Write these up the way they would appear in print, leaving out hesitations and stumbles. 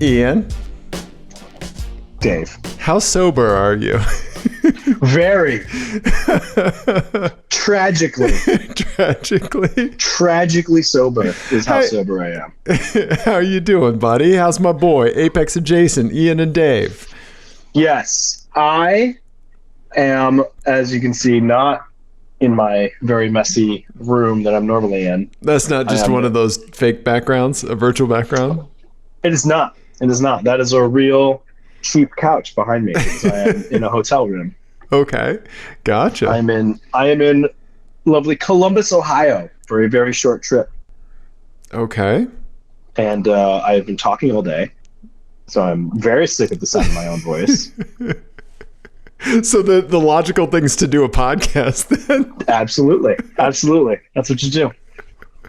Ian. Dave. How sober are you? Very. Tragically. Tragically sober is how sober I am. How are you doing, buddy? How's my boy, Apex and Jason, Ian and Dave? Yes, I am, as you can see, not in my very messy room that I'm normally in. That's not just one of those fake backgrounds, a virtual background? It is not. It is not. That is a real cheap couch behind me because I am in a hotel room. Okay, gotcha. I am in lovely Columbus, Ohio for a very short trip. Okay. And I have been talking all day, so I'm very sick of the sound of my own voice. So the logical thing's to do a podcast then? Absolutely. That's what you do.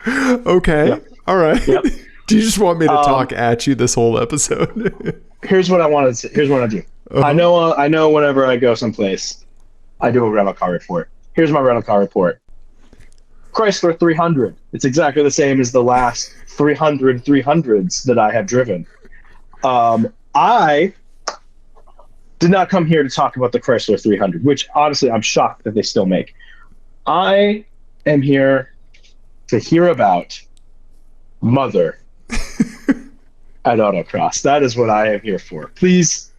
Okay. Yep. All right. Yep. Do you just want me to talk at you this whole episode? Here's what I want to. Here's what I do. Uh-huh. I know. Whenever I go someplace, I do a rental car report. Here's my rental car report. Chrysler 300. It's exactly the same as the last 300 300s that I have driven. I did not come here to talk about the Chrysler 300, which honestly I'm shocked that they still make. I am here to hear about Mother at Autocross. That is what I am here for. Please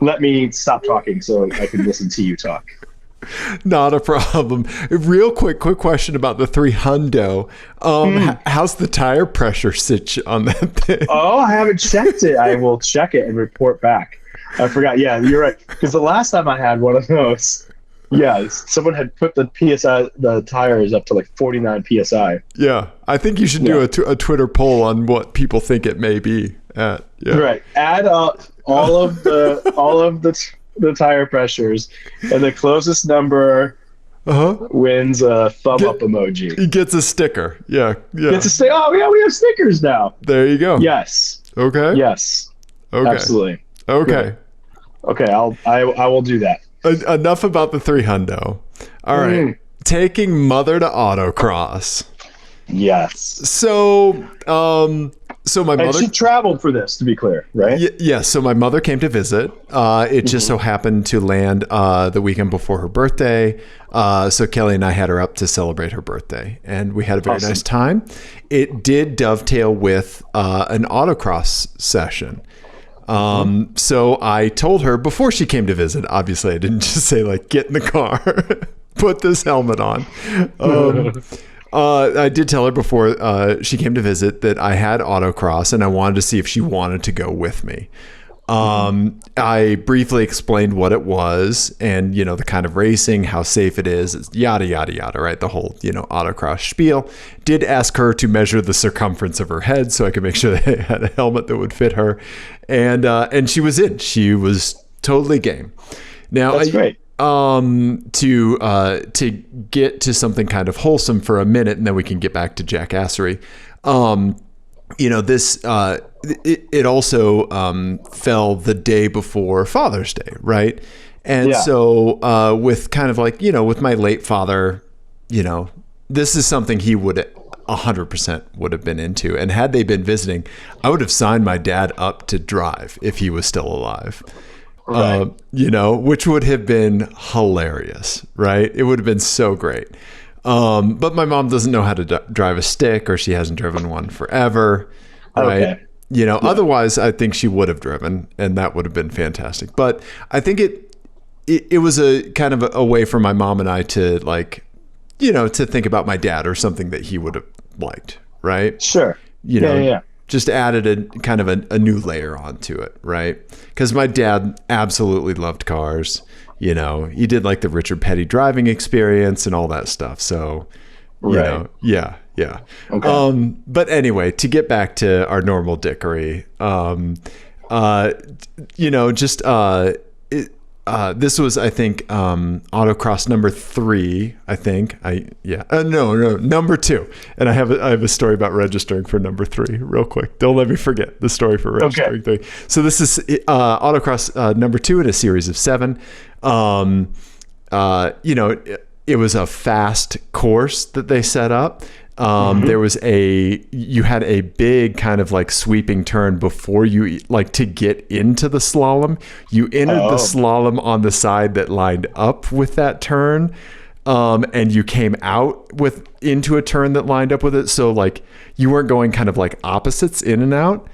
let me stop talking so I can listen to you talk. Not a problem. Real quick question about the 300. How's the tire pressure sitch on that thing? Oh, I haven't checked it. I will check it and report back. I forgot. Yeah, you're right. Because the last time I had one of those, someone had put the tires up to like 49 PSI. Yeah, I think you should do a Twitter poll on what people think it may be at. Yeah. Right. Add up all of the tire pressures, and the closest number wins a thumb up emoji. He gets a sticker. Yeah. Gets a sticker. Oh yeah, we have stickers now. There you go. Yes. Okay. Yes. Okay. Absolutely. Okay. Good. Okay. I will do that. Enough about the 300. All right. Taking Mother to Autocross. Yes. So my mother. And she traveled for this, to be clear, right? Yes. So my mother came to visit. It just so happened to land the weekend before her birthday. So Kelly and I had her up to celebrate her birthday, and we had a very nice time. It did dovetail with an autocross session. So I told her before she came to visit, obviously I didn't just say like, get in the car, put this helmet on. I did tell her before she came to visit that I had autocross and I wanted to see if she wanted to go with me. I briefly explained what it was and, the kind of racing, how safe it is, yada, yada, yada, right? The whole, autocross spiel. Did ask her to measure the circumference of her head so I could make sure that I had a helmet that would fit her. And she was in. She was totally game. Now, that's great. To get to something kind of wholesome for a minute, and then we can get back to jackassery. It also fell the day before Father's Day, right? And so with kind of like, with my late father, this is something he would 100% would have been into. And had they been visiting, I would have signed my dad up to drive if he was still alive. Right. Which would have been hilarious, right? It would have been so great. But my mom doesn't know how to drive a stick, or she hasn't driven one forever, right? Okay. Otherwise I think she would have driven, and that would have been fantastic. But I think it was a kind of a way for my mom and I to like, to think about my dad or something that he would have liked, right? Sure. Just added a kind of a new layer onto it, right? Because my dad absolutely loved cars. He did like the Richard Petty driving experience and all that stuff. So, yeah. Okay. But anyway, to get back to our normal dickery, this was, I think, Autocross number 3, I think. Number 2. And I have a story about registering for number 3 real quick. Don't let me forget the story for registering 3. So this is Autocross number 2 in a series of 7. It was a fast course that they set up. There was you had a big kind of like sweeping turn before you, like, to get into the slalom. You entered the slalom on the side that lined up with that turn. And you came out into a turn that lined up with it. So like you weren't going kind of like opposites in and out.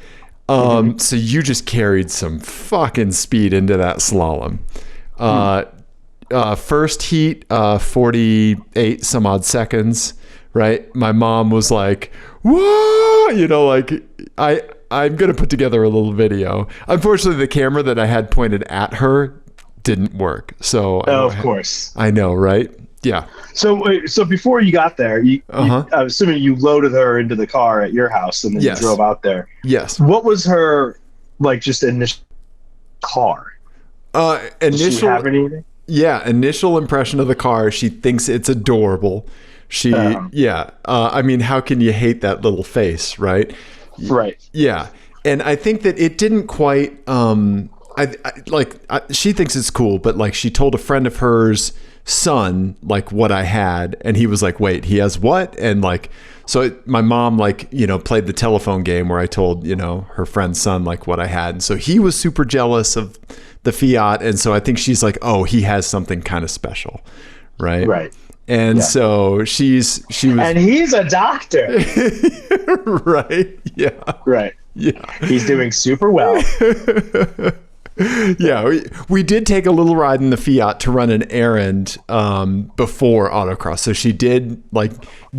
So you just carried some fucking speed into that slalom. First heat, 48 some odd seconds. Right. My mom was like, whoa, you know, like I'm going to put together a little video. Unfortunately, the camera that I had pointed at her didn't work. So of course. I know. Right. Yeah. So before you got there, I'm assuming you loaded her into the car at your house and then you drove out there. Yes. What was her, like, just initial car? Did she have anything? Yeah. Initial impression of the car. She thinks it's adorable. I mean, how can you hate that little face? Right. Right. Yeah. And I think that it didn't quite, she thinks it's cool, but like she told a friend of hers son like what I had, and he was like, wait, he has what? And like, so my mom, like, you know, played the telephone game where I told, you know, her friend's son like what I had, and so he was super jealous of the Fiat, and so I think she's like, oh, he has something kind of special, right? And so she was, and he's a doctor. Right. Yeah. He's doing super well. Yeah, we did take a little ride in the Fiat to run an errand before Autocross. So she did like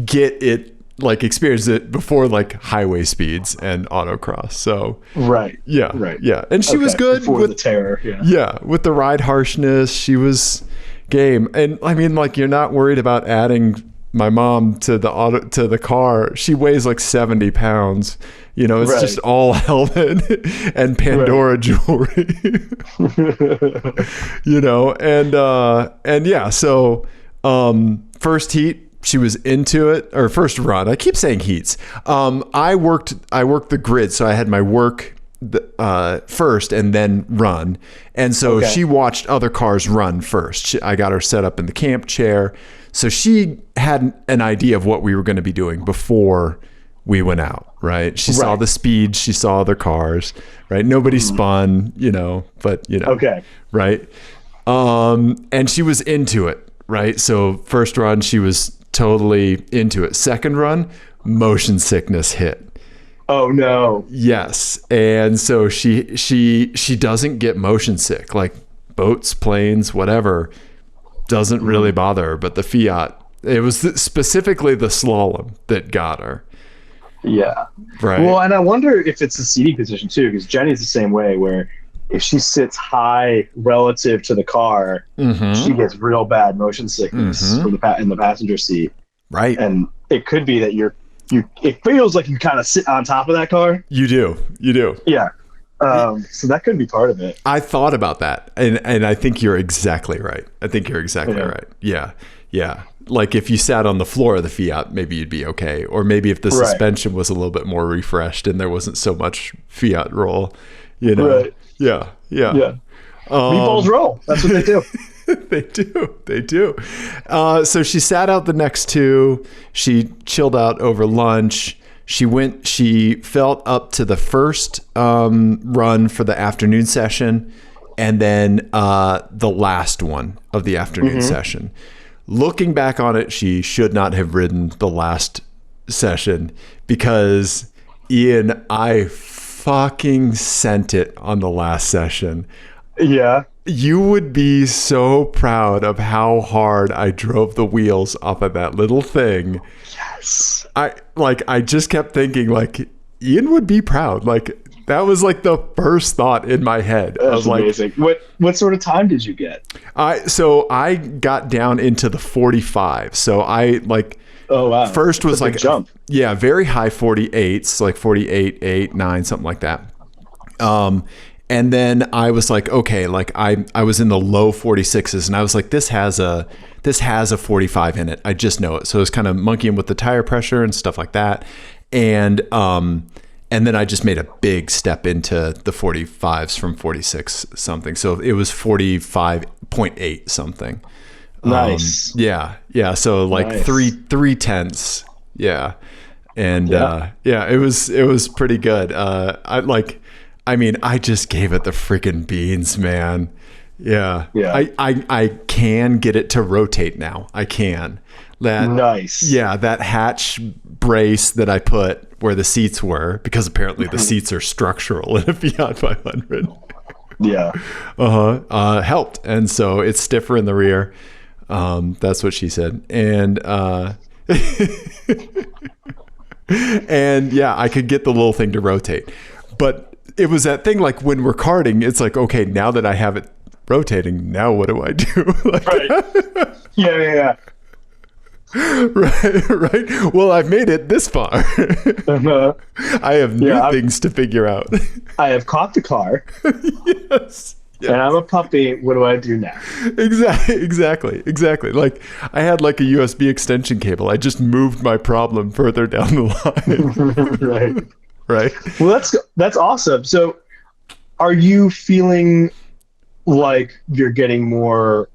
get it, like experience it before like highway speeds and Autocross. So yeah. And she was good with the terror. Yeah, with the ride harshness, she was game. And I mean, like, you're not worried about adding my mom to the car. She weighs like 70 pounds. You know, it's just all helmet and Pandora jewelry. You know, and yeah, so first heat, she was into it, or first run. I keep saying heats. I worked the grid, so I had my work first and then run. And so she watched other cars run first. I got her set up in the camp chair. So she had an idea of what we were going to be doing before we went out, right? She saw the speed, she saw other cars, right? Nobody spun, you know, but you know, right? And she was into it, right? So first run, she was totally into it. Second run, motion sickness hit. Oh no. Yes. And so she doesn't get motion sick, like boats, planes, whatever, doesn't really bother her. But the Fiat, it was specifically the slalom that got her. Yeah. Right. Well, and I wonder if it's the seating position too, because Jenny's the same way, where if she sits high relative to the car, she gets real bad motion sickness in the passenger seat. Right. And it could be that it feels like you kind of sit on top of that car. You do. Yeah. So that could be part of it. I thought about that, and I think you're exactly right. Right. Yeah. Like if you sat on the floor of the Fiat, maybe you'd be okay. Or maybe if the suspension was a little bit more refreshed and there wasn't so much Fiat roll, you know? Right. Yeah. Meatballs roll. That's what they do. They do. So she sat out the next two. She chilled out over lunch. She felt up to the first run for the afternoon session, and then the last one of the afternoon session. Looking back on it, she should not have ridden the last session, because Ian, I fucking sent it on the last session. Yeah. You would be so proud of how hard I drove the wheels off of that little thing. Yes. I just kept thinking, like, Ian would be proud. Like, that was like the first thought in my head. That's amazing. What sort of time did you get? I got down into the 45. So I like, oh wow, first was like jump. Yeah, very high 48s, like 48, 8, 9, something like that. And then I was like, okay, like I was in the low 46s, and I was like, this has a 45 in it. I just know it. So I was kind of monkeying with the tire pressure and stuff like that. And then I just made a big step into the 45s from 46 something. So it was 45.8 something. Nice. Yeah. So like nice. three tenths, Yeah. And Yeah. it was pretty good. I just gave it the freaking beans, man. Yeah. Yeah. I can get it to rotate now. I can. Nice. Yeah, that hatch brace that I put where the seats were, because apparently the seats are structural in a Fiat 500. Yeah. Helped. And so it's stiffer in the rear. That's what she said. And and yeah, I could get the little thing to rotate. But it was that thing, like when we're karting, it's like, okay, now that I have it rotating, now what do I do? Right. Yeah. Right. Well, I've made it this far. I have new things to figure out. I have caught the car. Yes. And I'm a puppy. What do I do now? Exactly. Like I had like a USB extension cable. I just moved my problem further down the line. Right. Well, that's awesome. So, are you feeling like you're getting more,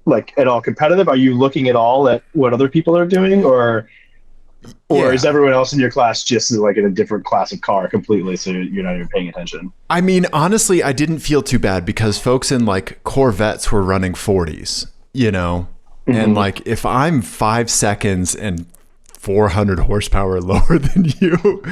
like, at all competitive? Are you looking at all at what other people are doing, or is everyone else in your class just like in a different class of car completely, so you're not even paying attention? I mean, honestly, I didn't feel too bad because folks in like Corvettes were running 40s, you know, and like if I'm 5 seconds and 400 horsepower lower than you,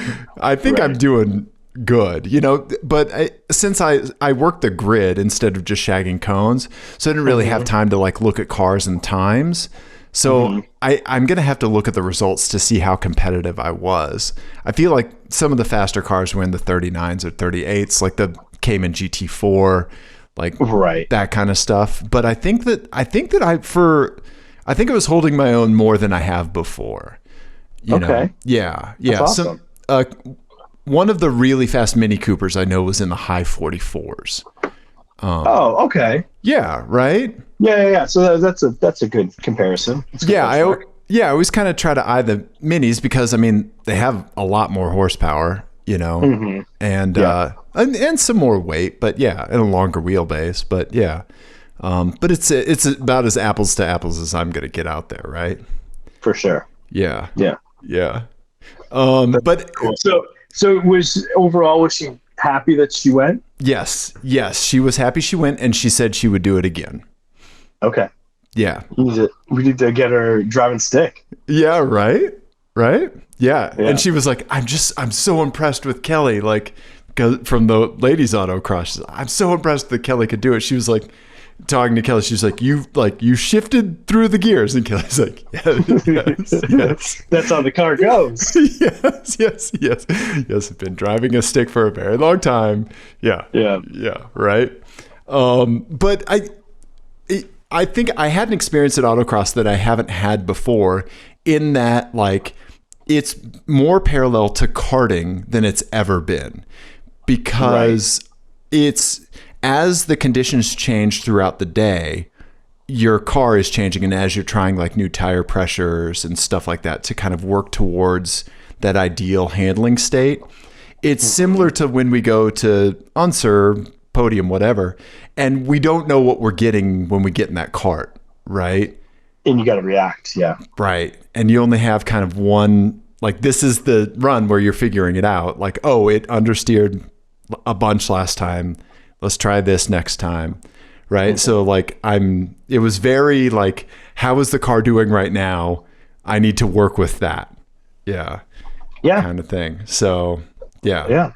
I think I'm doing good, you know. But since I worked the grid instead of just shagging cones, so I didn't really have time to like look at cars and times. So I'm going to have to look at the results to see how competitive I was. I feel like some of the faster cars were in the 39s or 38s, like the Cayman GT4, like that kind of stuff. But I think that I was holding my own more than I have before. You know? Yeah. That's awesome. One of the really fast Mini Coopers I know was in the high 44s. Okay. Yeah. Right. Yeah. So that's a good comparison. I always kind of try to eye the minis because I mean they have a lot more horsepower, you know, and some more weight, but and a longer wheelbase, but but it's about as apples to apples as I'm gonna get out there, right? For sure. Yeah. But cool. So was she happy that she went? Yes, she was happy she went, and she said she would do it again. Okay. Yeah. We need to get her driving stick. Yeah, right? Yeah. And she was like, I'm so impressed with Kelly, like from the ladies autocross. I'm so impressed that Kelly could do it. She was like talking to Kelly, she's like, you shifted through the gears, and Kelly's like, yes. That's how the car goes. yes. I've been driving a stick for a very long time. Yeah, right. But I think I had an experience at Autocross that I haven't had before, in that like it's more parallel to karting than it's ever been, because it's, as the conditions change throughout the day, your car is changing, and as you're trying like new tire pressures and stuff like that to kind of work towards that ideal handling state, it's similar to when we go to Unser, podium, whatever, and we don't know what we're getting when we get in that cart, right? And you got to react, right. And you only have kind of one, like this is the run where you're figuring it out, like, oh, it understeered a bunch last time, let's try this next time. Right. So like it was very like, how is the car doing right now? I need to work with that. Yeah. Kind of thing. So yeah.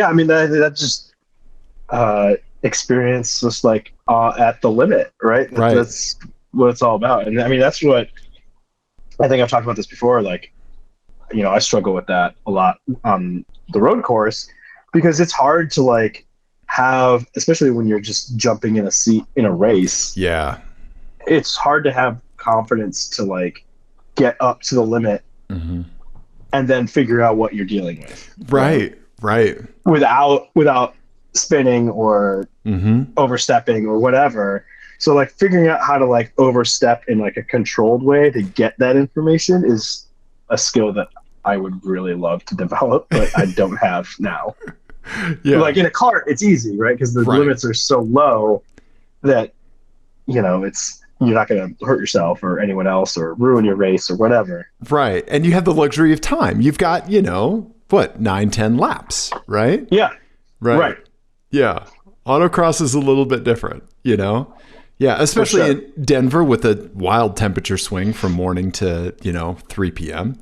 I mean, that just experience was like at the limit, right? That's what it's all about. And I mean, that's what I think I've talked about this before. Like, you know, I struggle with that a lot on the road course, because it's hard to like have, especially when you're just jumping in a seat in a race. Yeah. It's hard to have confidence to like get up to the limit and then figure out what you're dealing with. Right. Without spinning or overstepping or whatever. So like figuring out how to like overstep in like a controlled way to get that information is a skill that I would really love to develop, but I don't have now. Like in a cart, it's easy, right? Because the limits are so low that, you know, it's you're not going to hurt yourself or anyone else or ruin your race or whatever. Right. And you have the luxury of time. You've got, 9-10 laps, right? Yeah. Right. Yeah. Autocross is a little bit different, Yeah, especially in Denver with a wild temperature swing from morning to, 3 p.m.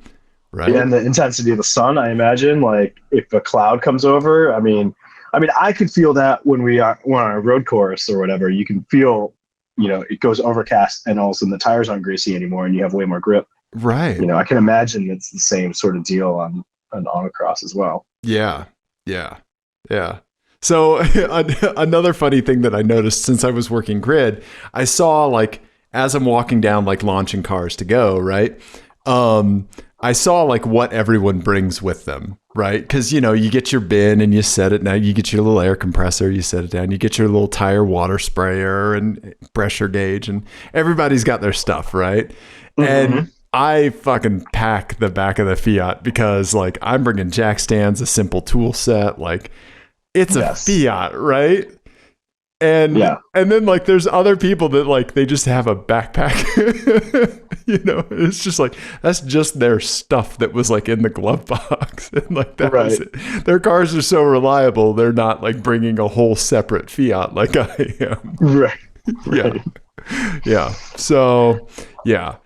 Right. Yeah, and the intensity of the sun, I imagine, like if a cloud comes over, I mean, I could feel that when we're on a road course or whatever. You can feel, it goes overcast and all of a sudden the tires aren't greasy anymore and you have way more grip. Right. I can imagine it's the same sort of deal on autocross as well. Yeah. Yeah. Yeah. So another funny thing that I noticed since I was working grid, I saw like, as I'm walking down, like launching cars to go, right? I saw like what everyone brings with them, right? Cause you get your bin and you set it down, you get your little air compressor, you set it down, you get your little tire water sprayer and pressure gauge, and everybody's got their stuff, right? Mm-hmm. And I fucking pack the back of the Fiat because like I'm bringing jack stands, a simple tool set, like it's a Fiat, right? And then like there's other people that like they just have a backpack. It's just like that's just their stuff that was like in the glove box. And like that was it. Their cars are so reliable, they're not like bringing a whole separate Fiat like I am. Right. Yeah. Yeah. So, yeah.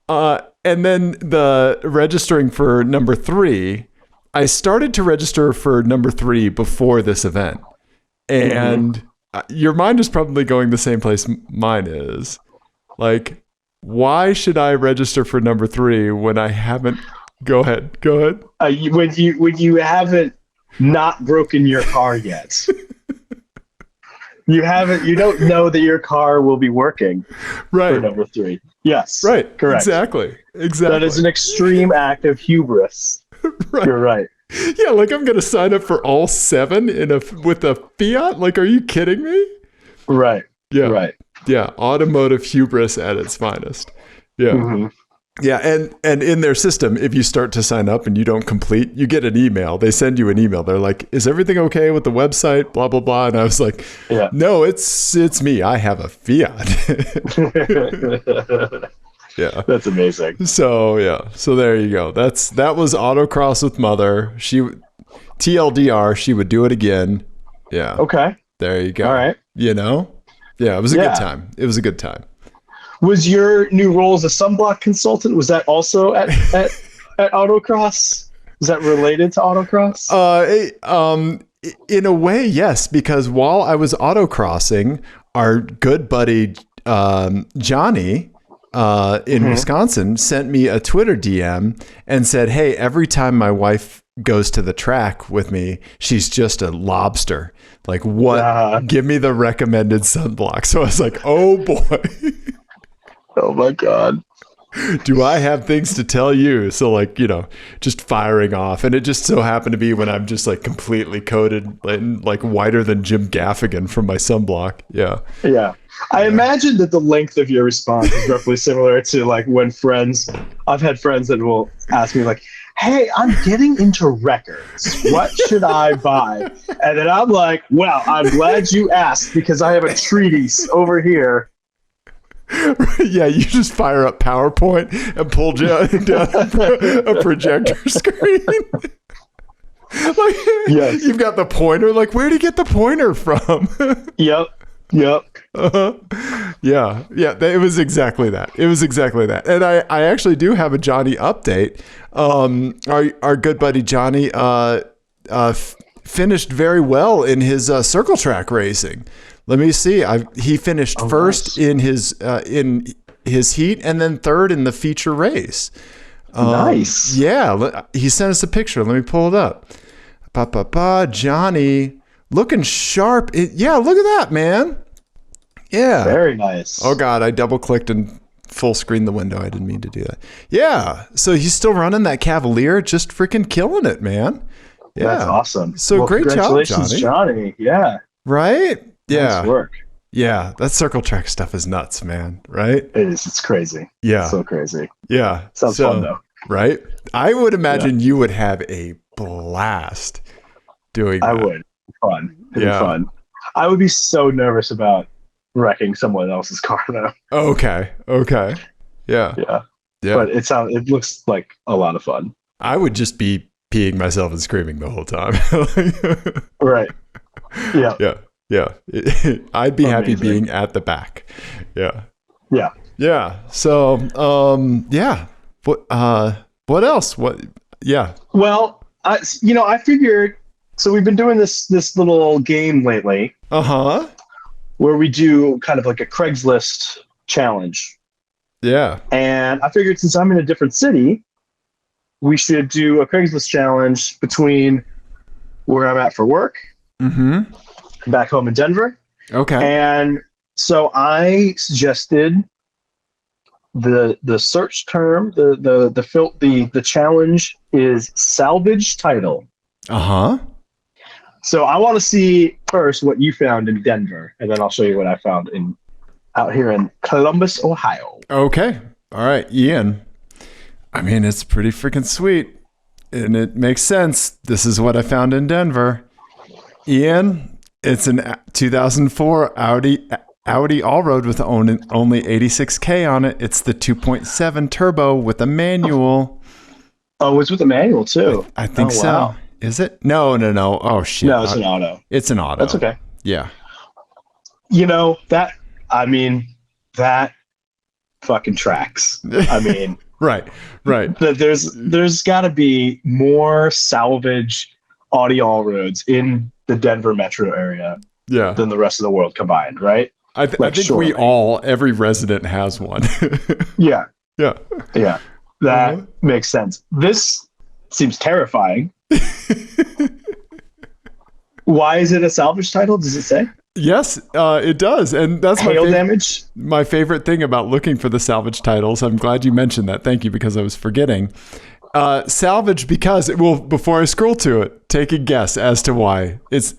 And then the registering for number 3, I started to register for number 3 before this event. And your mind is probably going the same place mine is. Like, why should I register for number 3 when I haven't? Go ahead. When you haven't not broken your car yet. You don't know that your car will be working for number 3. Yes. Right. Correct. Exactly. That is an extreme act of hubris. Right. You're right. Yeah, like I'm gonna sign up for all 7 with a Fiat. Like, are you kidding me? Right. Yeah. Right. Yeah. Automotive hubris at its finest. Yeah. Mm-hmm. Yeah, and in their system, if you start to sign up and you don't complete, you get an email. They send you an email. They're like, "Is everything okay with the website?" Blah blah blah. And I was like, "No, it's me. I have a Fiat." Yeah, that's amazing. So yeah, so there you go. That was Autocross with Mother. TLDR, she would do it again. Yeah. Okay. There you go. All right. Yeah, it was a good time. It was a good time. Was your new role as a sunblock consultant, was that also at Autocross? Is that related to Autocross? In a way, yes, because while I was autocrossing, our good buddy Johnny in Wisconsin sent me a Twitter DM and said, "Hey, every time my wife goes to the track with me, she's just a lobster. Like, what? Give me the recommended sunblock." So I was like, "Oh boy." Oh my God. Do I have things to tell you? So like, just firing off. And it just so happened to be when I'm just like completely coated and like whiter than Jim Gaffigan from my sunblock. Yeah. Yeah. I imagine that the length of your response is roughly similar to like when I've had friends that will ask me like, "Hey, I'm getting into records. What should I buy?" And then I'm like, "Well, I'm glad you asked because I have a treatise over here." Yeah, you just fire up PowerPoint and pull down a projector screen. Like, yes. You've got the pointer. Like, where'd you get the pointer from? Yep. Yeah. It was exactly that. And I actually do have a Johnny update. Our good buddy Johnny finished very well in his circle track racing. Let me see. He finished first in his heat and then third in the feature race. Nice. Yeah. He sent us a picture. Let me pull it up. Johnny looking sharp. Yeah. Look at that, man. Yeah. Very nice. Oh God. I double clicked and full screen the window. I didn't mean to do that. Yeah. So he's still running that Cavalier, just freaking killing it, man. Yeah. That's awesome. So great job, congratulations, Johnny. Yeah. Right? Yeah. Nice work. Yeah. That circle track stuff is nuts, man. Right? It is. It's crazy. Yeah. It's so crazy. Yeah. Sounds fun though. Right? I would imagine you would have a blast doing that. I would. It'd be fun. I would be so nervous about wrecking someone else's car though. Okay. Yeah. Yeah. Yeah. But it looks like a lot of fun. I would just be peeing myself and screaming the whole time. Right. Yeah. Yeah. I'd be happy Amazing. being at the back. Yeah. Yeah. Yeah. So, yeah. What else? Yeah. Well, I figured, so we've been doing this little game lately Uh-huh. where we do kind of like a Craigslist challenge. Yeah. And I figured since I'm in a different city, we should do a Craigslist challenge between where I'm at for work, back home in Denver. Okay. And so I suggested the search term, the challenge is salvage title. Uh-huh. So I want to see first what you found in Denver, and then I'll show you what I found out here in Columbus, Ohio. Okay. All right, Ian. I mean, it's pretty freaking sweet, and it makes sense. This is what I found in Denver. Ian, it's an 2004 Audi all-road with only 86K on it. It's the 2.7 turbo with a manual. Oh, it's with a manual too. I think so. Wow. Is it? No. Oh, shit. No, it's an auto. It's an auto. That's okay. Yeah. That fucking tracks. I mean, Right. there's got to be more salvage Audi all-roads in the Denver metro area Yeah. than the rest of the world combined, right? I think surely. every resident has one. Yeah. Yeah. Yeah. That makes sense. This seems terrifying. Why is it a salvage title? Does it say? Yes, it does. And that's Hail damage? my favorite thing about looking for the salvage titles. I'm glad you mentioned that. Thank you, because I was forgetting. Salvage because, before I scroll to it, take a guess as to why. It's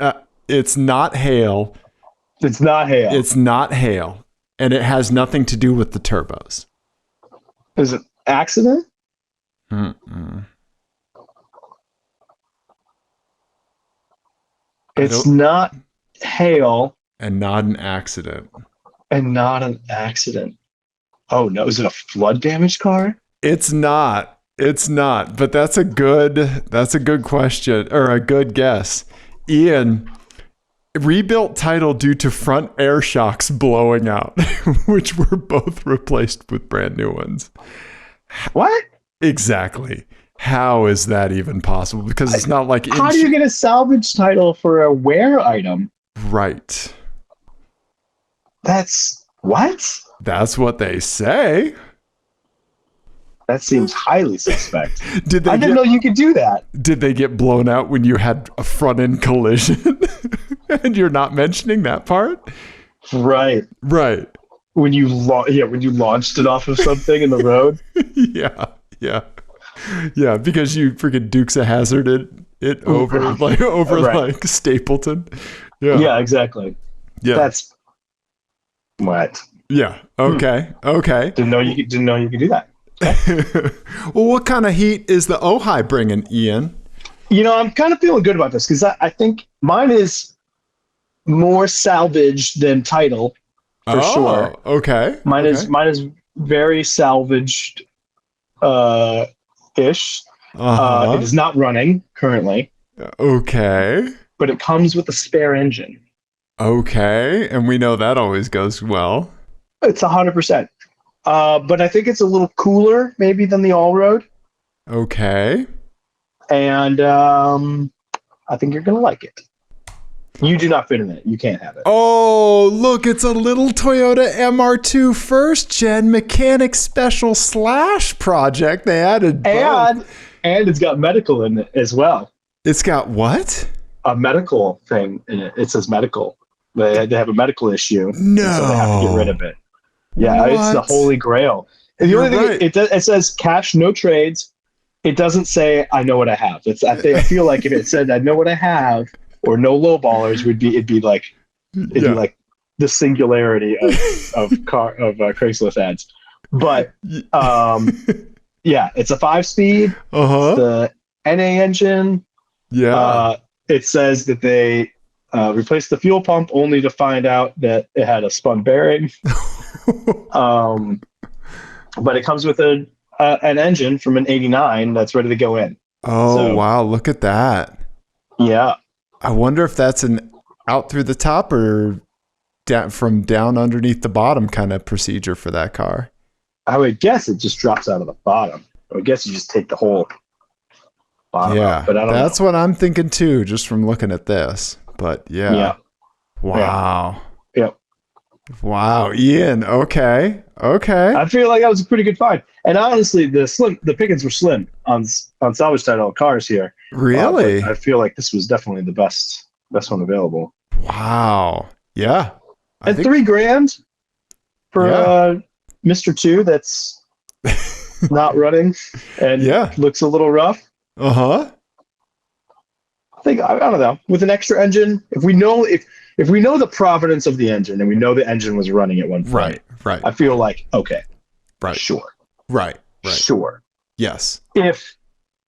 not hail. It's not hail. It's not hail. And it has nothing to do with the turbos. Is it accident? Mm-mm. It's not hail. And not an accident. And not an accident. Oh no, is it a flood damaged car? It's not. But that's a good question, or a good guess. Ian, rebuilt title due to front air shocks blowing out, which were both replaced with brand new ones. What? Exactly. How is that even possible? Because it's not like... How do you get a salvage title for a wear item? Right. That's... What? That's what they say. That seems highly suspect. I Didn't know you could do that. Did they get blown out when you had a front-end collision? And you're not mentioning that part? Right. Right. When you launched it off of something in the road? Yeah, because you freaking Dukes of Hazarded it over like Stapleton. Yeah, exactly. Yeah. That's what. Yeah. Okay. Didn't know you could do that. Well, what kind of heat is the Ojai bringing, Ian? I'm kind of feeling good about this because I think mine is more salvage than title for sure. Okay. Mine is very salvaged ish. It is not running currently. Okay. But it comes with a spare engine. Okay. And we know that always goes well. It's 100%. But I think it's a little cooler maybe than the all-road. Okay. And I think you're going to like it. You do not fit in it. You can't have it. Oh, look, it's a little Toyota MR2 first gen mechanic special / project. They added both. And it's got medical in it as well. It's got what? A medical thing in it. It says medical. They have a medical issue. No. So they have to get rid of it. Yeah, What? It's the holy grail. And the only thing right. it says cash, no trades. It doesn't say I know what I have. I feel like if it said I know what I have or no lowballers it'd be like the singularity of Craigslist ads. But yeah, it's a 5-speed. Uh-huh. The NA engine. Yeah. It says that they Replaced the fuel pump only to find out that it had a spun bearing. But it comes with an engine from an 89 that's ready to go in. Oh, So, wow. Look at that. yeah. I wonder if that's an out through the top or from down underneath the bottom kind of procedure for that car. I would guess it just drops out of the bottom. I would guess you just take the whole bottom out, but I don't know. That's what I'm thinking too, just from looking at this. But yeah. Wow. Yep. Wow, Ian. Okay. I feel like that was a pretty good find. And honestly, the pickings were slim on salvage title cars here. Really? I feel like this was definitely the best one available. Wow. Yeah. And $3,000 for Mr. 2 that's not running and looks a little rough. Uh-huh. I don't know. With an extra engine, if we know the provenance of the engine and we know the engine was running at one point, right. I feel like okay, right, sure, right, sure, yes. If,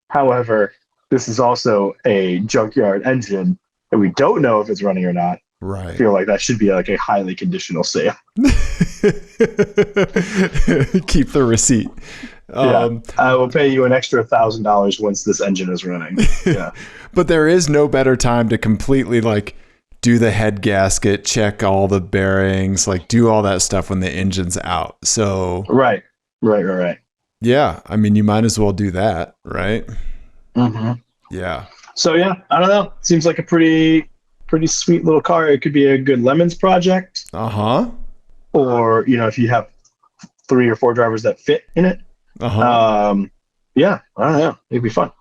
however, this is also a junkyard engine and we don't know if it's running or not, right, I feel like that should be like a highly conditional sale. Keep the receipt. I will pay you an extra $1,000 once this engine is running. Yeah. But there is no better time to completely like do the head gasket, check all the bearings, like do all that stuff when the engine's out. So right. Yeah, I mean, you might as well do that, right? Mm-hmm. Yeah. So yeah, I don't know. Seems like a pretty sweet little car. It could be a good Lemons project. Uh-huh. Or if you have 3 or 4 drivers that fit in it. Uh-huh. Yeah, I don't know. It'd be fun.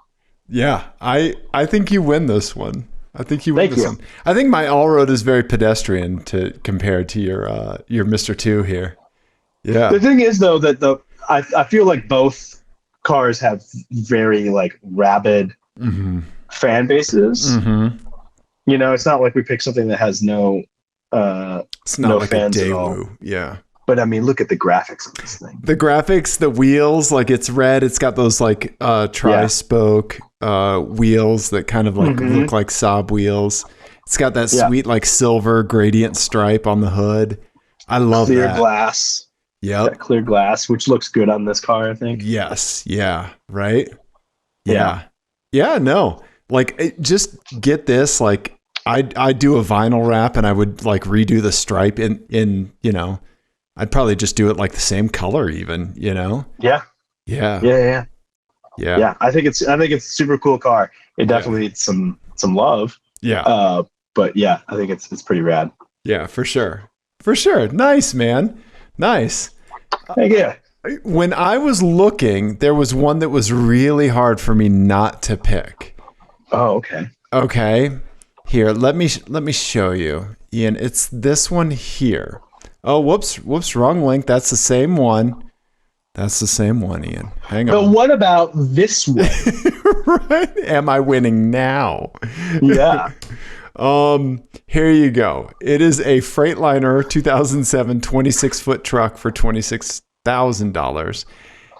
Yeah, I think you win this one. I think you win Thank this you. one. I think my all-road is very pedestrian compared to your Mr. 2 here. Yeah. The thing is, though, that I feel like both cars have very like rabid fan bases. Mm-hmm. It's not like we pick something that has no it's not no like fans a at all. Daewoo. Yeah. But I mean, look at the graphics of this thing. The graphics, the wheels, like it's red. It's got those like tri-spoke wheels that kind of like look like Saab wheels. It's got that sweet like silver gradient stripe on the hood. I love clear that. glass. Yep. That clear glass, which looks good on this car, I think. Yes. Yeah. Right. Yeah. No. Like, just get this. Like, I do a vinyl wrap, and I would like redo the stripe in I'd probably just do it like the same color, even. Yeah. Yeah. I think it's a super cool car. It definitely needs some love. Yeah. But yeah, I think it's pretty rad. Yeah, for sure. Nice, man. Nice. Thank you. When I was looking, there was one that was really hard for me not to pick. Oh, okay. Okay. Here, let me show you, Ian. It's this one here. Oh, whoops, wrong link. That's the same one. Ian. Hang on. But what about this one? Right? Am I winning now? Yeah. Here you go. It is a Freightliner 2007 26-foot truck for $26,000.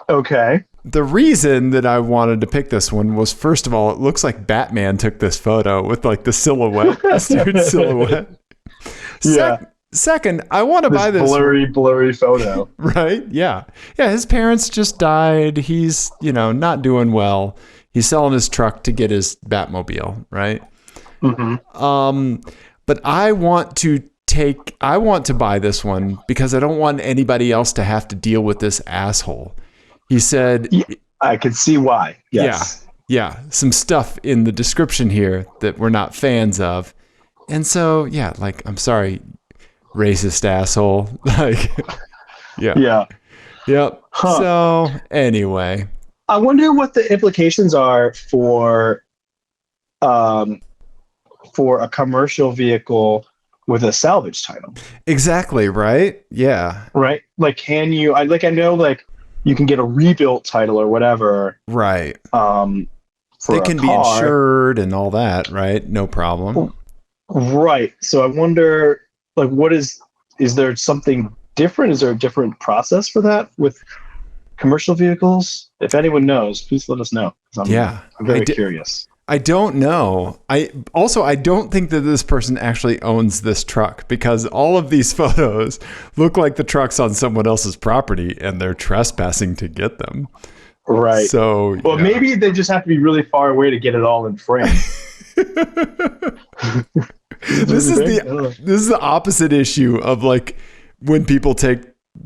Okay. The reason that I wanted to pick this one was, first of all, it looks like Batman took this photo with like the silhouette, the stupid silhouette. Second, I want to buy this blurry photo. Right? Yeah. His parents just died. He's, not doing well. He's selling his truck to get his Batmobile, right? Mm-hmm. But I want to buy this one because I don't want anybody else to have to deal with this asshole. He said, I can see why. Yes. Yeah. Some stuff in the description here that we're not fans of. And so, like, I'm sorry, racist asshole. Like, yeah. Yep. Huh. So anyway, I wonder what the implications are for a commercial vehicle with a salvage title. Exactly. Right. Yeah. Right. Like, can you? I know like you can get a rebuilt title or whatever. Right. It can be insured and all that. Right. No problem. Right. So I wonder, like, is there something different? Is there a different process for that with commercial vehicles? If anyone knows, please let us know. I'm very curious. I don't know. I don't think that this person actually owns this truck, because all of these photos look like the truck's on someone else's property and they're trespassing to get them. Right. So, well, maybe they just have to be really far away to get it all in frame. This is the opposite issue of like when people take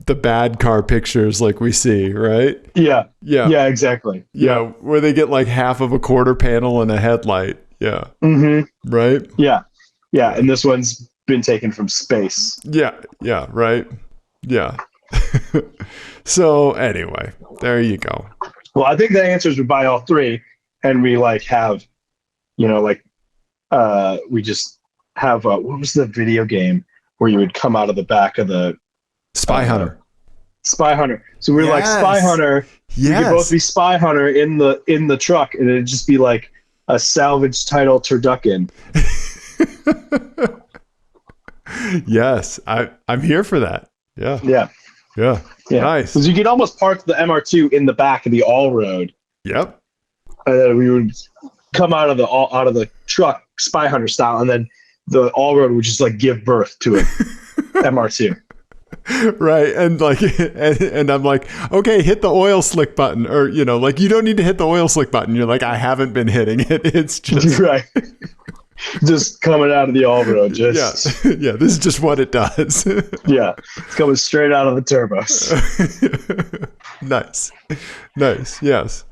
the bad car pictures like we see, right? Yeah, exactly. Yeah, where they get like half of a quarter panel and a headlight. Yeah. Mm-hmm. Right? Yeah, and this one's been taken from space. Yeah, right? Yeah. So anyway, there you go. Well, I think the answers would buy all three, and we like have, we just have what was the video game where you would come out of the back of the Spy Hunter. Spy Hunter. So we're like Spy Hunter. Yes. We could both be Spy Hunter in the truck, and it'd just be like a salvage title turducken. Yes, I'm here for that. Yeah. Nice. Because you could almost park the MR2 in the back of the all road. Yep. And then we would come out of the truck Spy Hunter style, and then the all road would just like give birth to it. MR2. Right. And like, and I'm like, okay, hit the oil slick button, or, you don't need to hit the oil slick button. You're like, I haven't been hitting it. It's just right. Just coming out of the all road. This is just what it does. Yeah. It's coming straight out of the turbos. Nice. Yes.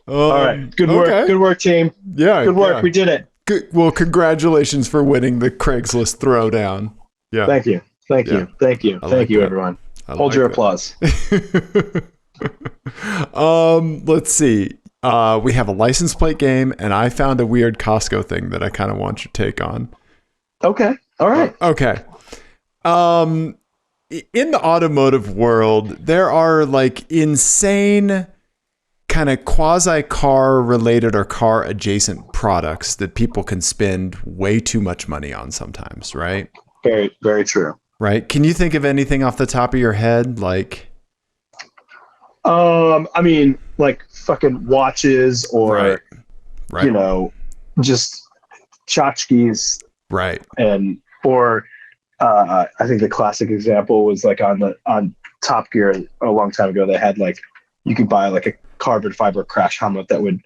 All right. Good work. Okay. Good work, team. Yeah. Good work. Yeah. We did it. Good. Well, congratulations for winning the Craigslist throwdown. Yeah. Thank you. Thank you, everyone. Hold your applause. Let's see. We have a license plate game, and I found a weird Costco thing that I kind of want your take on. Okay. All right. Okay. In the automotive world, there are like insane kind of quasi car related or car adjacent products that people can spend way too much money on sometimes, right? Very, very true. Right. Can you think of anything off the top of your head? Like, I mean, like fucking watches or, right. Just tchotchkes. Right. I think the classic example was like on Top Gear a long time ago. They had like, you could buy like a carbon fiber crash helmet that would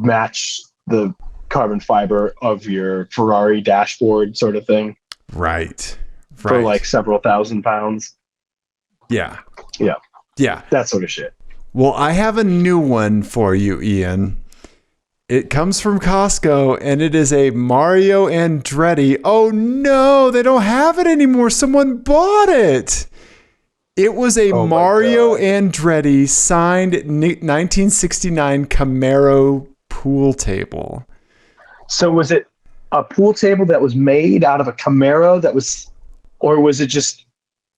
match the carbon fiber of your Ferrari dashboard sort of thing. Right. For like several £1,000s. Yeah. That sort of shit. Well, I have a new one for you, Ian. It comes from Costco, and it is a Mario Andretti. Oh no, they don't have it anymore. Someone bought it. It was a Mario Andretti signed 1969 Camaro pool table. So was it a pool table that was made out of a Camaro or was it just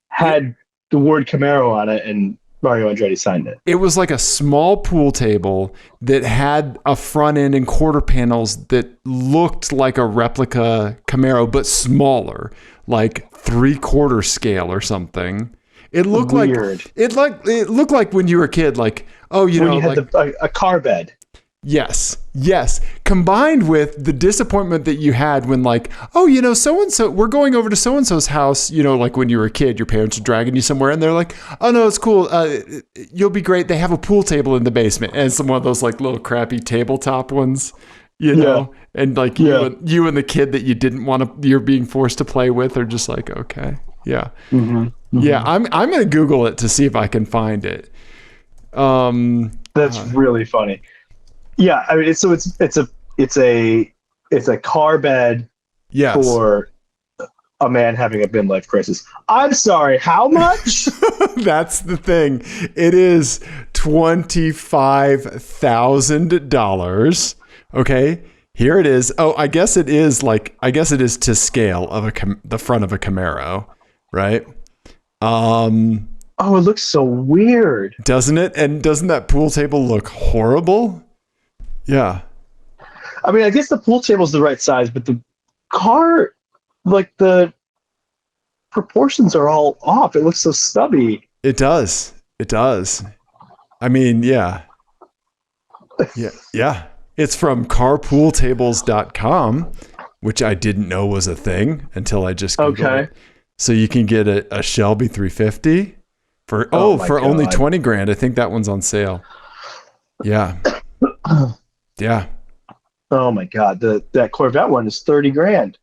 had the word Camaro on it and Mario Andretti signed it? It was like a small pool table that had a front end and quarter panels that looked like a replica Camaro, but smaller, like 3/4 scale or something. It looked weird. It looked like when you were a kid, like, when you had a car bed. Yes. Combined with the disappointment that you had when like, so-and-so, we're going over to so-and-so's house, like when you were a kid, your parents are dragging you somewhere and they're like, oh no, it's cool. You'll be great. They have a pool table in the basement. And it's one of those like little crappy tabletop ones, and like you and the kid that you didn't want to, you're being forced to play with are just like, okay. Yeah. Mm-hmm. Mm-hmm. Yeah. I'm going to Google it to see if I can find it. That's really funny. Yeah, I mean, it's a car bed for a man having a midlife crisis. I'm sorry, how much? That's the thing. It is $25,000. Okay, here it is. Oh, I guess it is to scale of the front of a Camaro, right? Oh, it looks so weird, doesn't it? And doesn't that pool table look horrible? Yeah. I mean, I guess the pool table's the right size, but the car, like the proportions are all off. It looks so stubby. It does. I mean, yeah. It's from carpooltables.com, which I didn't know was a thing until I just Googled it. So you can get a Shelby 350 for only 20 grand. I think that one's on sale. Yeah. Yeah. Oh my God. That Corvette one is 30 grand.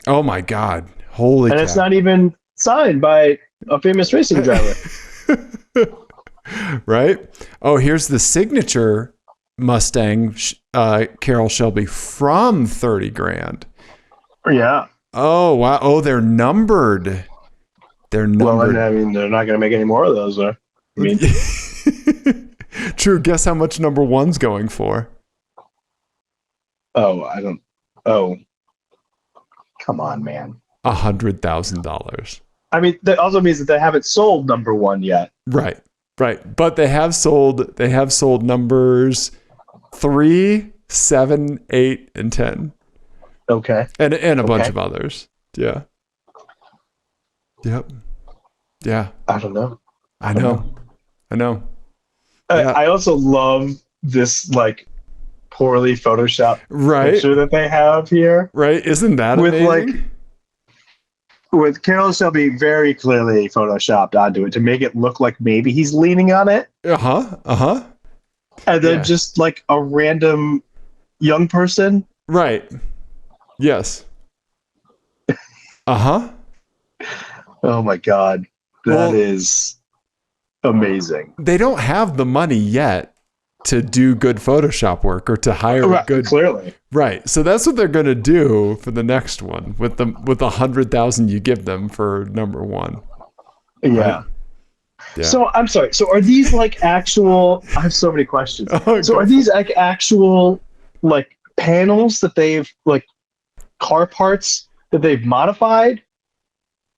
Oh my God. Holy cow. And it's not even signed by a famous racing driver. Right? Oh, here's the signature Mustang Carroll Shelby from 30 grand. Yeah. Oh, wow. Oh, they're numbered. Well, I mean, they're not going to make any more of those, though. I mean, true. Guess how much number one's going for? Oh, come on, man. $100,000. I mean, that also means that they haven't sold number one yet. Right. But they have sold numbers 3, 7, 8, and 10. Okay. And a bunch of others. Yeah. Yep. Yeah. I don't know. I know. Yeah. I also love this like poorly photoshopped right. picture that they have here. Right. Isn't that amazing? With Carroll Shelby very clearly photoshopped onto it to make it look like maybe he's leaning on it. And then just like a random young person. Right. Yes. Oh my God. That is amazing. They don't have the money yet to do good Photoshop work or to hire a good. Clearly. Right. So that's what they're going to do for the next one with the 100,000 you give them for number one. Yeah. Right? Yeah. So I'm sorry. So are these like actual, I have so many questions. So are these like actual like panels that they've like car parts that they've modified?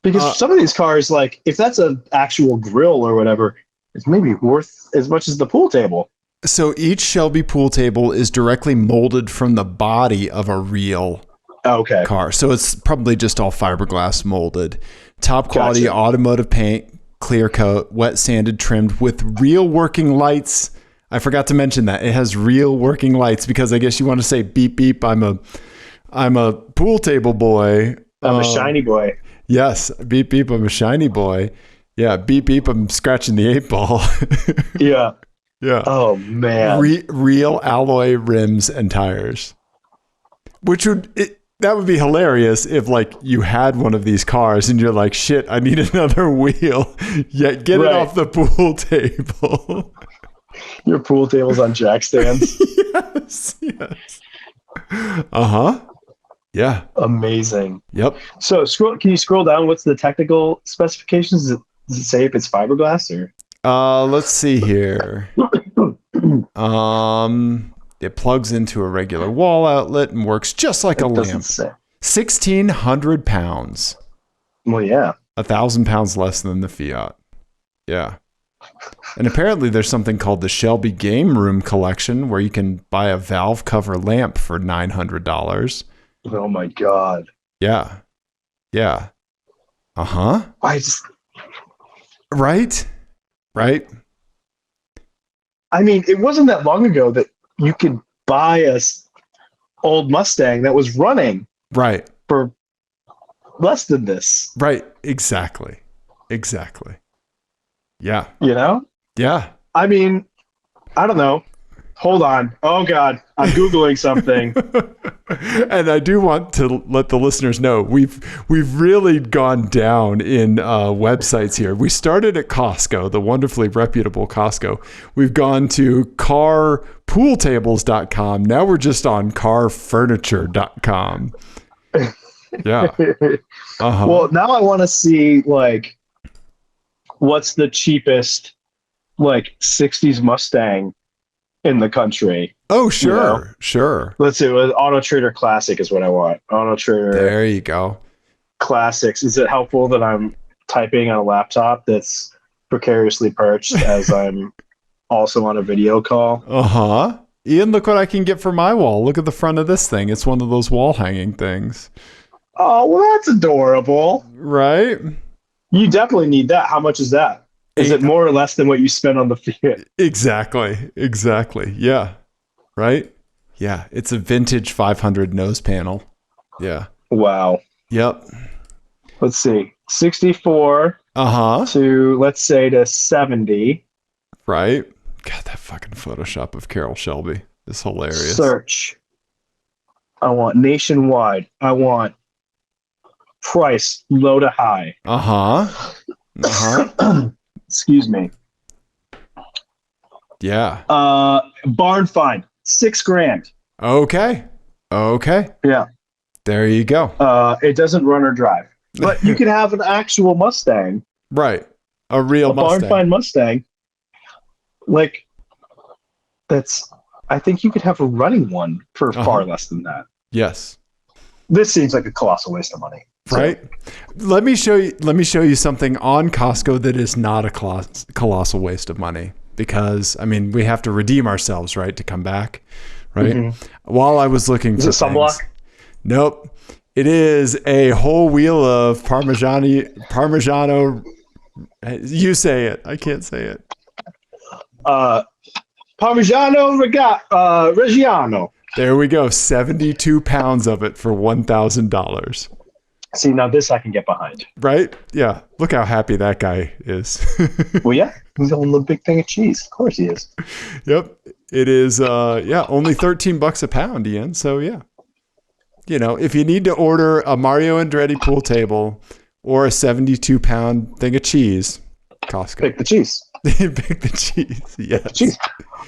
Because some of these cars, like if that's an actual grill or whatever, it's maybe worth as much as the pool table. So each Shelby pool table is directly molded from the body of a real car. So it's probably just all fiberglass molded. Top quality automotive paint, clear coat, wet sanded, trimmed with real working lights. I forgot to mention that. It has real working lights because I guess you want to say beep beep. I'm a pool table boy. I'm a shiny boy. Yes. Beep beep. I'm a shiny boy. Yeah. Beep beep. I'm scratching the 8 ball. Yeah. Yeah. Oh man. Real alloy rims and tires, which that would be hilarious if like you had one of these cars and you're like, shit, I need another wheel. Yet get it off the pool table. Your pool table's on jack stands. Yes. Yeah. Amazing. Yep. So can you scroll down? What's the technical specifications? Does it say if it's fiberglass or? Let's see here. It plugs into a regular wall outlet and works just like a lamp. 1,600 pounds. Well, yeah. 1,000 pounds less than the Fiat. Yeah. And apparently there's something called the Shelby Game Room Collection where you can buy a valve cover lamp for $900. Oh my God. Yeah. Yeah. Right? I mean, it wasn't that long ago that you could buy a old Mustang that was running for less than this. Right. Exactly. Yeah. You know? Yeah. I mean, I don't know. Hold on. Oh God, I'm Googling something. And I do want to let the listeners know we've really gone down in websites here. We started at Costco, the wonderfully reputable Costco. We've gone to carpooltables.com. Now we're just on carfurniture.com. Yeah. Well, now I want to see like what's the cheapest like 60s Mustang in the country. Oh, sure. You know? Sure. Let's see. Auto Trader Classic is what I want. Auto Trader. There you go. Classics. Is it helpful that I'm typing on a laptop that's precariously perched as I'm also on a video call? Ian, look what I can get for my wall. Look at the front of this thing. It's one of those wall hanging things. Oh, well, that's adorable. Right? You definitely need that. How much is that? Is it more or less than what you spent on the Fiat? Exactly. Yeah. Right? Yeah, it's a vintage 500 nose panel. Yeah. Wow. Yep. Let's see. 64 to, let's say, to 70. Right. God, that fucking Photoshop of Carol Shelby is hilarious. Search. I want nationwide. I want price low to high. Excuse me. Yeah. Barn find $6,000. Okay. Yeah. There you go. It doesn't run or drive, but you could have an actual Mustang. Right. A real Mustang. Barn find Mustang. Like, I think you could have a running one for far less than that. Yes. This seems like a colossal waste of money. Right. Let me show you something on Costco that is not a colossal waste of money, because I mean, we have to redeem ourselves, right, to come back, right? Mm-hmm. While I was looking for things. Sunblock? Nope. It is a whole wheel of Parmigiano. You say it. I can't say it. Parmigiano Reggiano. There we go. 72 pounds of it for $1,000. See, now this I can get behind. Right? Yeah. Look how happy that guy is. Well, yeah. He's on the big thing of cheese. Of course he is. Yep. It is, only $13 a pound, Ian. So, yeah. You know, if you need to order a Mario Andretti pool table or a 72-pound thing of cheese, Costco. Pick the cheese. Pick the cheese. Yes. Cheese.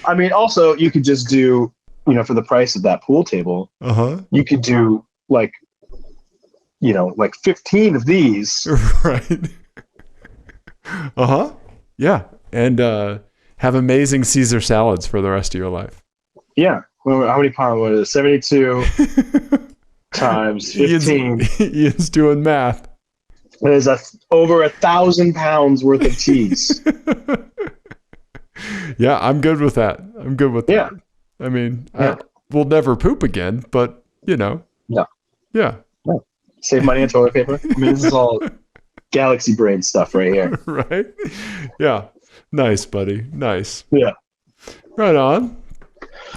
I mean, also, you could just do, for the price of that pool table, you could do like 15 of these. Right. Yeah. And have amazing Caesar salads for the rest of your life. Yeah. Well, how many pounds was it? 72 times 15. Ian's doing math. It is over 1,000 pounds worth of cheese. Yeah, I'm good with that. Yeah. I mean, we'll never poop again, but No. Yeah. No. Save money on toilet paper. I mean, this is all galaxy brain stuff right here. Right? Yeah. Nice, buddy. Nice. Yeah. Right on.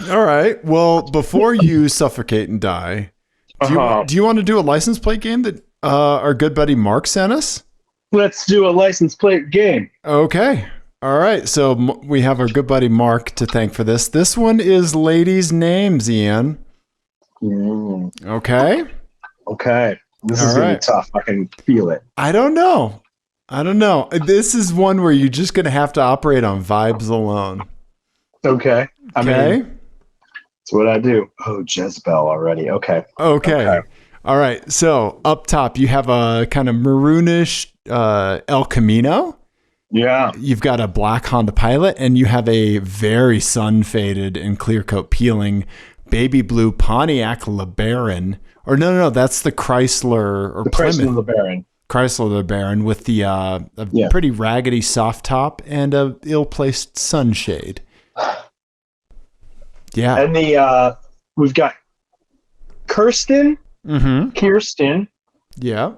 All right. Well, before you suffocate and die, do you want to do a license plate game that our good buddy Mark sent us? Let's do a license plate game. Okay. All right. So we have our good buddy Mark to thank for this. This one is ladies' names, Ian. Okay. Okay. This is going to be tough. I can feel it. I don't know. This is one where you're just going to have to operate on vibes alone. Okay. I mean, it's what I do. Oh, Jezebel already. Okay. Okay. All right. So up top, you have a kind of maroonish El Camino. Yeah. You've got a black Honda Pilot, and you have a very sun-faded and clear-coat peeling baby blue Pontiac LeBaron. Or no, that's the Chrysler or Plymouth. Chrysler LeBaron with the pretty raggedy soft top and a ill-placed sunshade. Yeah. And we've got Kirsten. Kirsten. Yeah.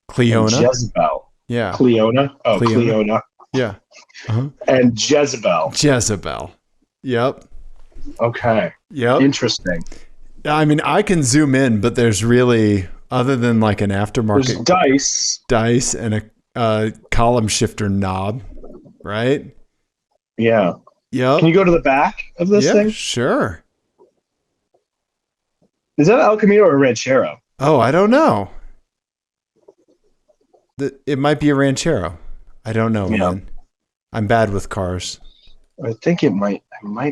Cleona. Jezebel. Yeah. Cleona. Oh, Cleona. Yeah. And Jezebel. Yep. Okay. Yep. Interesting. I mean, I can zoom in, but there's really, other than like an aftermarket dice and a column shifter knob, right? Yeah. Yep. Can you go to the back of this thing? Sure. Is that an El Camino or a Ranchero? Oh, I don't know. It might be a Ranchero. I don't know, man. I'm bad with cars. I think it might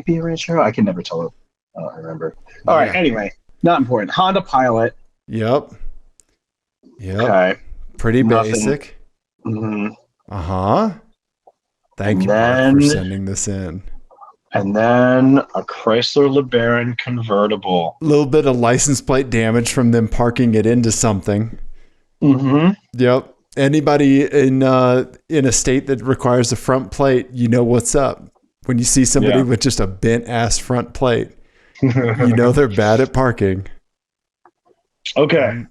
be a Ranchero. I can never tell. I don't remember. All right. Anyway, not important. Honda Pilot. Yep. Okay. Pretty basic. Mm-hmm. Thank you, Mark, for sending this in. And then a Chrysler LeBaron convertible. A little bit of license plate damage from them parking it into something. Yep. Anybody in a state that requires a front plate, you know what's up. When you see somebody with just a bent ass front plate, you know they're bad at parking. Okay.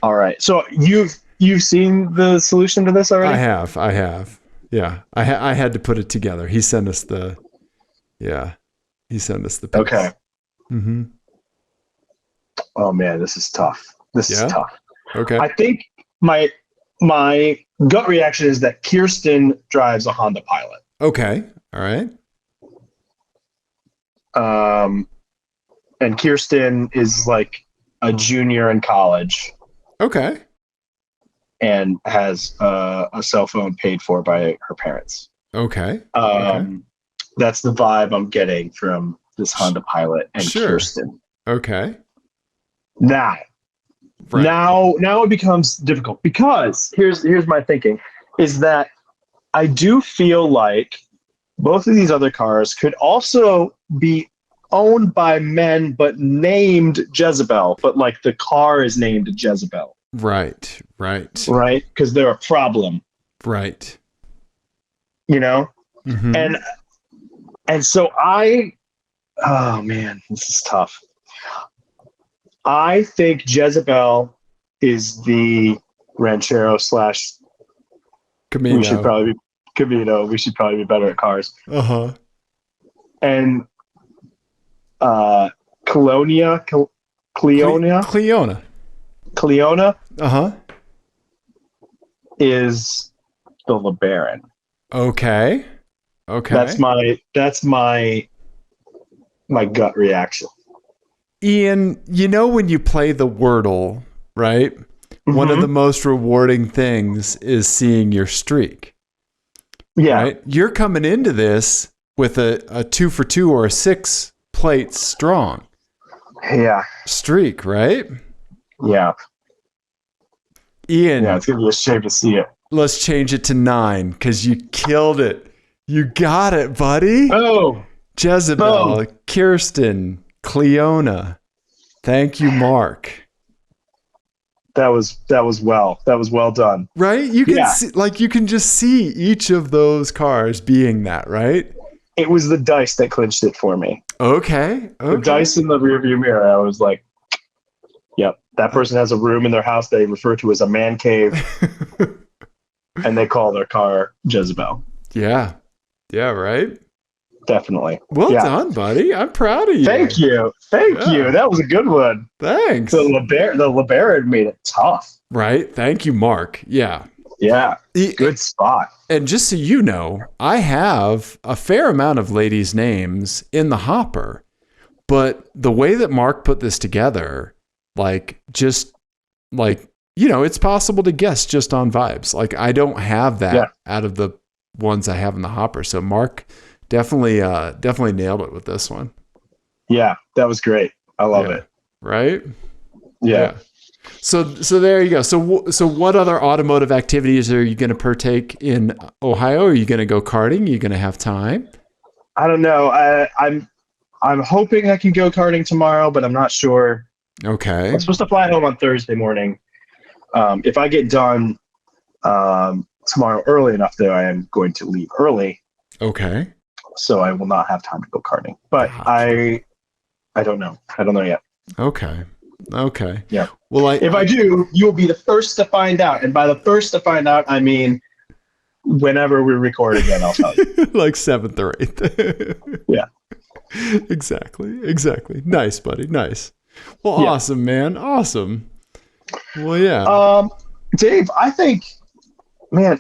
All right. So you've seen the solution to this already? I have. Yeah. I had to put it together. He sent us He sent us the pics. Okay. Mm-hmm. Oh man, this is tough. This is tough. Okay. I think my gut reaction is that Kirsten drives a Honda Pilot. Okay. All right. And Kirsten is like a junior in college. Okay. And has a cell phone paid for by her parents. Okay. That's the vibe I'm getting from this Honda Pilot and Kirsten. Okay. Now it becomes difficult because here's my thinking is that I do feel like both of these other cars could also be owned by men but named Jezebel, but like the car is named Jezebel. Right. Because they're a problem. Right. You know? Mm-hmm. And so oh man, this is tough. I think Jezebel is the Ranchero / Camino. We should probably be Camino. We should probably be better at cars. Uh-huh. And Cleona. Uh-huh. Is the LeBaron. Okay. That's my gut reaction. Ian, when you play the Wordle, right? Mm-hmm. One of the most rewarding things is seeing your streak. Yeah. Right? You're coming into this with a 2 for 2 or a 6 plate strong. Yeah. Streak, right? Yeah. Ian. Yeah, it's going to be a shame to see it. Let's change it to 9 because you killed it. You got it, buddy. Oh. Jezebel, Kirsten, Cleona. Thank you, Mark. That was well done. Right? You can see, you can just see each of those cars being that, right? It was the dice that clinched it for me. Okay. The dice in the rearview mirror, I was like, yep, that person has a room in their house they refer to as a man cave. And they call their car Jezebel. Yeah. Yeah, right? Definitely. Well done, buddy. I'm proud of you. Thank you. That was a good one. Thanks. The LeBaron made it tough. Right? Thank you, Mark. Yeah. Yeah. Good spot. And just so you know, I have a fair amount of ladies' names in the hopper, but the way that Mark put this together, it's possible to guess just on vibes. Like I don't have that out of the ones I have in the hopper. So Mark definitely nailed it with this one. Yeah, that was great. I love it. Right? Yeah. So there you go. So what other automotive activities are you going to partake in Ohio? Are you going to go karting? Are you going to have time? I don't know. I'm hoping I can go karting tomorrow, but I'm not sure. Okay. I'm supposed to fly home on Thursday morning. If I get done tomorrow early enough, though, I am going to leave early. Okay. So I will not have time to go karting. But I don't know. I don't know yet. Okay. Yeah. Well, if I do, you will be the first to find out. And by the first to find out, I mean whenever we record again, I'll tell you. Like 7th or 8th. Yeah. Exactly. Nice, buddy. Nice. Well, awesome, man. Awesome. Well, yeah. Dave, I think we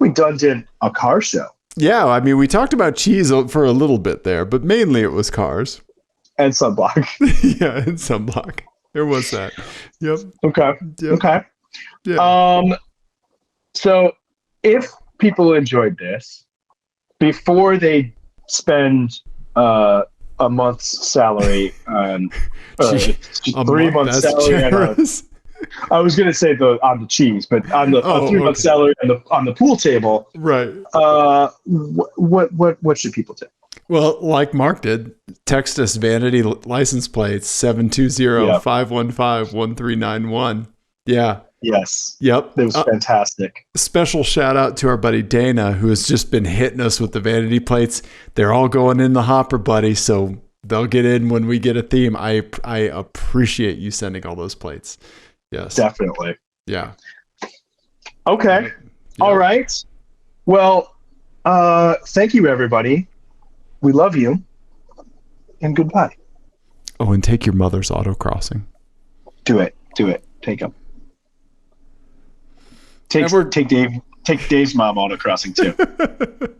done did a car show. Yeah, I mean, we talked about cheese for a little bit there, but mainly it was cars. And sunblock. Yeah, and sunblock. There was that. Yep. Okay. Yep. Okay. Yeah. So if people enjoyed this, before they spend a month's salary on 3 months salary I was going to say on the cheese, but on the 3 month salary on the pool table. Right. What should people do? Well, like Mark did, text us vanity license plates 720-515-1391. Yeah. Yes. Yep. It was fantastic. Special shout out to our buddy Dana, who has just been hitting us with the vanity plates. They're all going in the hopper, buddy. So they'll get in when we get a theme. I appreciate you sending all those plates. Yes. Definitely. Yeah. Okay. Yep. All right. Well, thank you, everybody. We love you. and goodbye. Oh, and take your mother's autocrossing. Do it. Take him. Take Dave's mom autocrossing too.